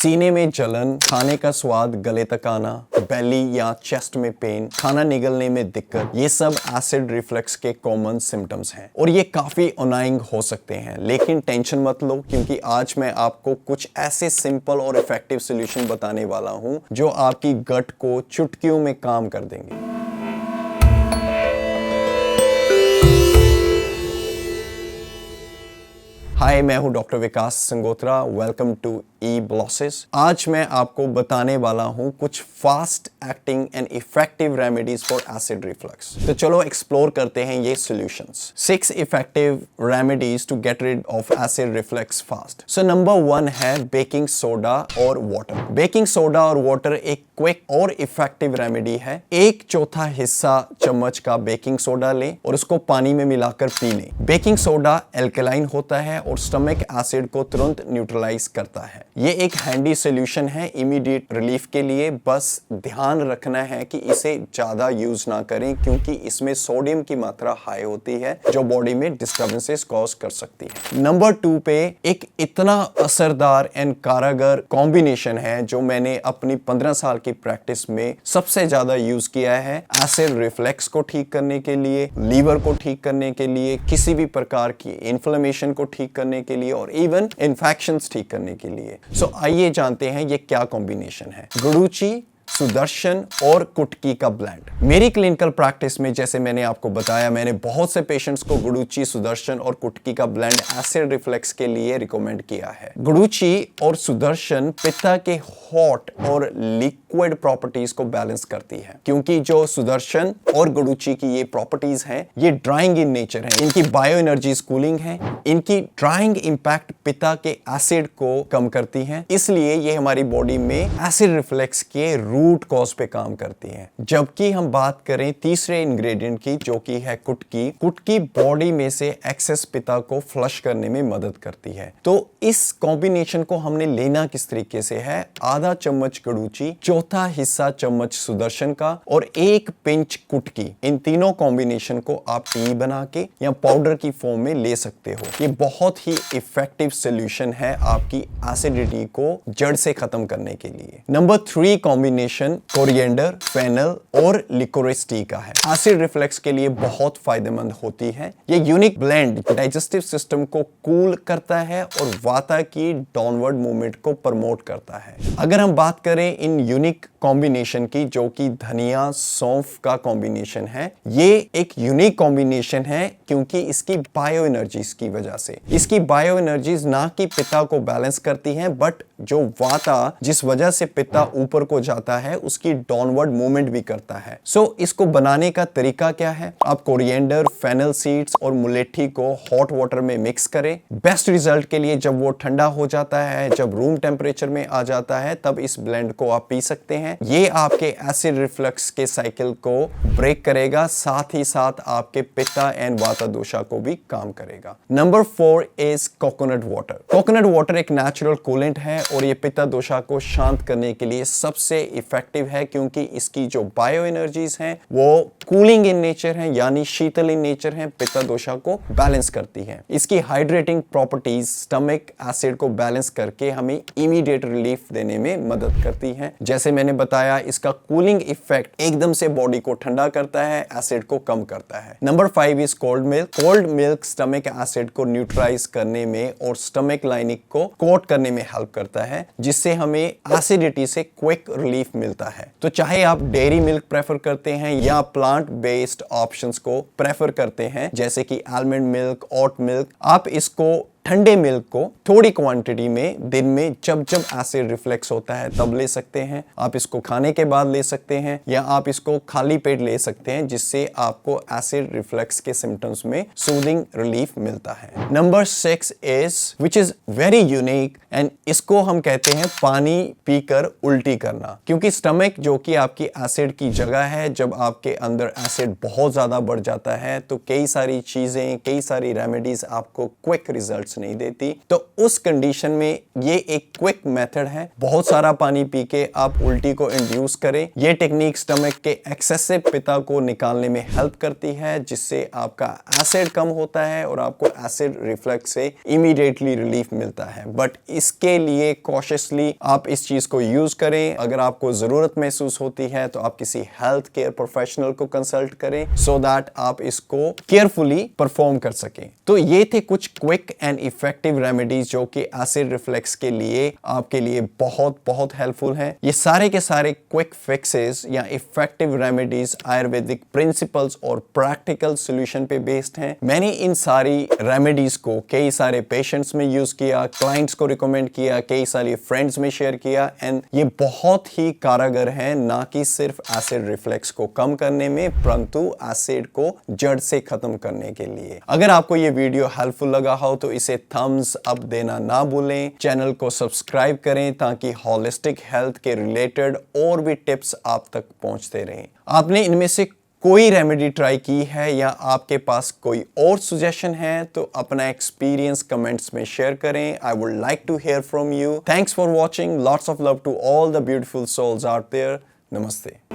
सीने में जलन, खाने का स्वाद गले तक आना, बेली या चेस्ट में पेन, खाना निगलने में दिक्कत, ये सब एसिड रिफ्लक्स के कॉमन सिम्टम्स हैं और ये काफी अनाइंग हो सकते हैं। लेकिन टेंशन मत लो, क्योंकि आज मैं आपको कुछ ऐसे सिंपल और इफेक्टिव सॉल्यूशन बताने वाला हूं जो आपकी गट को चुटकियों में काम कर देंगे। हाय, मैं हूं doctor Vikas Sangotra. Welcome to ई-ब्लॉसेस। आज मैं आपको बताने वाला हूं कुछ fast acting and effective remedies for acid reflux. तो चलो एक्सप्लोर करते हैं ये solutions. 6 effective remedies to get rid of acid reflux fast. So number 1 है बेकिंग सोडा और वाटर। बेकिंग सोडा और वाटर एक क्विक और इफेक्टिव रेमेडी है। 1/4 हिस्सा चम्मच का बेकिंग सोडा लें और उसको पानी में मिलाकर पी लें। बेकिंग सोडा एल्कलाइन होता है और स्टमक एसिड को तुरंत न्यूट्रलाइज करता है। ये एक हैंडी सॉल्यूशन है इमीडिएट रिलीफ के लिए। बस ध्यान रखना है कि इसे ज्यादा यूज ना करें, क्योंकि इसमें सोडियम की मात्रा हाई होती है जो बॉडी में डिस्टर्बेंसेस कॉज कर सकती है। नंबर 2 पे एक इतना असरदार एंड कारगर कॉम्बिनेशन है जो मैंने अपनी 15 साल की प्रैक्टिस में सबसे ज्यादा यूज किया है एसिड रिफ्लेक्स को ठीक करने के लिए, लीवर को ठीक करने के लिए, किसी भी प्रकार की इन्फ्लेमेशन को ठीक करने के लिए और इवन इन्फेक्शंस ठीक करने के लिए। सो आइए जानते हैं ये क्या कॉम्बिनेशन है। गुडुचि, सुदर्शन और कुटकी का ब्लेंड। मेरी क्लिनिकल प्रैक्टिस में, जैसे मैंने आपको बताया, मैंने बहुत से पेशेंट्स को गुडुचि, सुदर्शन और कुटकी का ब्लेंड एसिड रिफ्लेक्स के लिए रिकमेंड किया है। गुडुचि और सुदर्शन पित्त के हॉट और लिक्विड प्रॉपर्टीज को बैलेंस करती है, क्योंकि जो सुदर्शन और गुडुचि की ये प्रॉपर्टीज हैं, ये ड्राइंग इन नेचर है। इनकी बायो एनर्जी कूलिंग है। इनकी ड्राइंग इंपैक्ट पित्त के एसिड को कम करती है, इसलिए ये हमारी बॉडी में एसिड रिफ्लेक्स के रूट कॉज पे काम करती है। जबकि हम बात करें तीसरे इंग्रेडिएंट की, जो कि है कुटकी। कुटकी बॉडी में से एक्सेस पित्त को फ्लश करने में मदद करती है। तो इस कॉम्बिनेशन को हमने लेना किस तरीके से है? आधा चम्मच गुडुचि, 1/4 हिस्सा चम्मच सुदर्शन का और 1 पिंच कुटकी। इन तीनों कॉम्बिनेशन को आप टी बना के या पाउडर की फॉर्म में ले सकते हो। ये बहुत ही इफेक्टिव सॉल्यूशन है आपकी एसिडिटी को जड़ से खत्म करने के लिए। नंबर 3 कॉम्बिनेशन कोरिएंडर, फेनल और लिकोरिस टी का है। एसिड रिफ्लेक्स के लिए बहुत फायदेमंद होती है। ये यूनिक ब्लेंड डाइजेस्टिव सिस्टम को कूल करता है और वाता की डाउनवर्ड मूवमेंट को प्रमोट करता है। अगर हम बात करें इन यूनिक कॉम्बिनेशन की, जो कि धनिया सौंफ का कॉम्बिनेशन है, ये एक यूनिक कॉम्बिनेशन है क्योंकि इसकी बायो एनर्जीज की वजह से। इसकी बायो एनर्जीज ना कि पित्त को बैलेंस करती हैं, बट जो वाता जिस वजह से पित्त ऊपर को जाता है उसकी डाउनवर्ड मूवमेंट भी करता है। सो इसको बनाने का तरीका क्या है? आप कोरिएंडर, फेनल सीड्स और मुलेठी को हॉट वाटर में मिक्स करें। बेस्ट रिजल्ट के लिए जब वो ठंडा हो जाता है, जब रूम टेम्परेचर में आ जाता है, तब इस ब्लेंड को आप पी सकते हैं। ये आपके एसिड रिफ्लक्स के साइकिल को ब्रेक करेगा, साथ ही साथ आपके पित्त एंड वाता दोषा को भी काम करेगा। Number 4 is coconut water. Coconut water एक नेचुरल कूलेंट है और ये पित्त दोषा को शांत करने के लिए सबसे इफेक्टिव है, क्योंकि इसकी जो बायो एनर्जीज हैं वो कूलिंग इन नेचर है, यानी शीतल इन नेचर है, पित्त दोषा को बैलेंस करती है। इसकी हाइड्रेटिंग प्रॉपर्टीज स्टमक एसिड को बैलेंस करके हमें इमीडिएट रिलीफ देने में मदद करती है। जैसे मैंने बताया, इसका कूलिंग इफेक्ट एकदम से बॉडी को ठंडा करता है, एसिड को कम करता है। Number 5 is cold milk. Cold milk stomach acid को न्यूट्रलाइज करने में और स्टमक लाइनिंग को कोट करने में हेल्प करता है, जिससे हमें एसिडिटी से क्विक रिलीफ मिलता है। तो चाहे आप डेयरी मिल्क प्रेफर करते हैं या प्लांट बेस्ड ऑप्शंस को प्रेफर करते हैं, जैसे कि आलमंड मिल्क, ओट मिल्क, आप इसको ठंडे मिल्क को थोड़ी क्वांटिटी में दिन में जब जब एसिड रिफ्लेक्स होता है तब ले सकते हैं। आप इसको खाने के बाद ले सकते हैं या आप इसको खाली पेट ले सकते हैं, जिससे आपको एसिड रिफ्लेक्स के सिम्टम्स में सूदिंग रिलीफ मिलता है। Number 6 is which is very unique and इसको हम कहते हैं पानी पीकर उल्टी करना। क्योंकि स्टमक जो कि आपकी एसिड की जगह है, जब आपके अंदर एसिड बहुत ज्यादा बढ़ जाता है तो कई सारी चीजें, कई सारी रेमेडीज आपको क्विक रिजल्ट्स नहीं देती। तो उस कंडीशन में ये एक क्विक मेथड है। बहुत सारा पानी पी के आप उल्टी को इंड्यूस करें। ये टेक्निक स्टमक के एक्सेसिव पित्त को निकालने में हेल्प करती है, जिससे आपका एसिड कम होता है और आपको एसिड रिफ्लक्स से इमीडिएटली रिलीफ मिलता है। बट इसके लिए कॉशियसली आप इस चीज को यूज करें। अगर आपको जरूरत महसूस होती है तो आप किसी हेल्थ केयर प्रोफेशनल को कंसल्ट करें, सो दैट आप इसको केयरफुली परफॉर्म कर सकें। तो ये थे कुछ क्विक एंड इफेक्टिव रेमेडीज जो कि एसिड रिफ्लक्स के लिए आपके लिए बहुत बहुत हेल्पफुल हैं। ये सारे के सारे क्विक फिक्सेस या इफेक्टिव रेमेडीज आयुर्वेदिक प्रिंसिपल्स और प्रैक्टिकल सॉल्यूशन पे बेस्ड हैं। मैंने इन सारी रेमेडीज को कई सारे पेशेंट्स में यूज किया, क्लाइंट्स को रिकमेंड किया, कई सारे फ्रेंड्स में शेयर किया, एंड ये बहुत ही कारगर है, ना कि सिर्फ एसिड रिफ्लक्स को कम करने में, परंतु एसिड को जड़ से खत्म करने के लिए। अगर आपको ये वीडियो हेल्पफुल लगा हो तो इसे थम्स अप देना ना भूलें। चैनल को सब्सक्राइब करें ताकि होलिस्टिक हेल्थ के रिलेटेड और भी टिप्स आप तक पहुंचते रहें। आपने इनमें से कोई रेमेडी ट्राई की है या आपके पास कोई और सजेशन है तो अपना एक्सपीरियंस कमेंट्स में शेयर करें। I would like to hear from you. Thanks for watching. Lots of love to all the beautiful souls out there. नमस्ते।